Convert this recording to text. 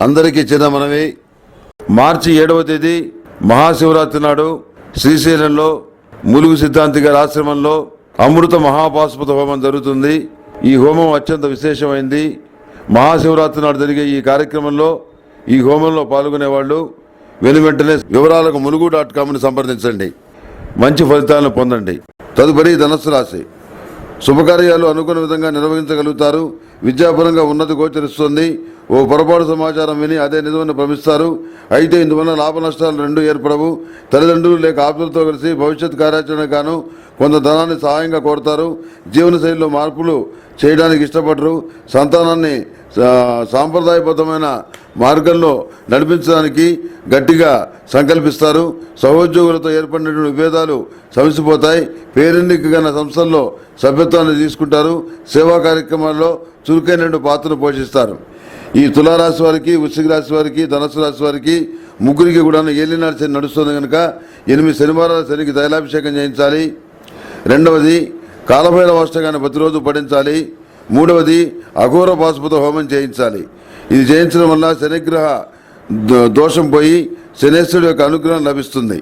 అందరికీ చిన్న మనవి. మార్చి 7వ తేదీ మహాశివరాత్రి నాడు శ్రీశైలంలో ములుగు సిద్ధాంతి గారి ఆశ్రమంలో అమృత మహాపాశుపత హోమం జరుగుతుంది. ఈ హోమం అత్యంత విశేషమైంది. మహాశివరాత్రి నాడు జరిగే ఈ కార్యక్రమంలో ఈ హోమంలో పాల్గొనే వాళ్ళు వెనువెంటనే వివరాలకు mulugu.com సంప్రదించండి. మంచి ఫలితాలను పొందండి. తదుపరి ధనుస్సు రాశి. శుభకార్యాలు అనుకున్న విధంగా నిర్వహించగలుగుతారు. విద్యాపరంగా ఉన్నతి గోచరిస్తుంది. ఓ పొరపాటు సమాచారం విని అదే నిజమని భ్రమిస్తారు. అయితే ఇందువల్ల లాభ నష్టాలు రెండూ ఏర్పడవు. తల్లిదండ్రులు లేక ఆప్తులతో కలిసి భవిష్యత్ కార్యాచరణ గాను కొంత ధనాన్ని సహాయంగా కోరతారు. జీవనశైలిలో మార్పులు చేయడానికి ఇష్టపడరు. సంతానాన్ని సాంప్రదాయబద్ధమైన మార్గంలో నడిపించడానికి గట్టిగా సంకల్పిస్తారు. సహోద్యోగులతో ఏర్పడినటువంటి విభేదాలు సమసిపోతాయి. పేరెన్నికైన సంస్థల్లో సభ్యత్వాన్ని తీసుకుంటారు. సేవా కార్యక్రమాల్లో చురుకైన పాత్రను పోషిస్తారు. ఈ తులారాశి వారికి, వృశ్చిక రాశి వారికి, ధనుస్సు రాశి వారికి ముగ్గురికి కూడా ఏలినాడు శని నడుస్తుంది కనుక 8 శనివారాల శనికి తైలాభిషేకం చేయించాలి. రెండవది కాలభైరవ అష్టకాన్ని ప్రతిరోజు పఠించాలి. మూడవది అఘోర పాశుపత హోమం చేయించాలి. ఇది చేయించడం వల్ల శనిగ్రహ దోషం పోయి శనేశ్వరుడు యొక్క అనుగ్రహం లభిస్తుంది.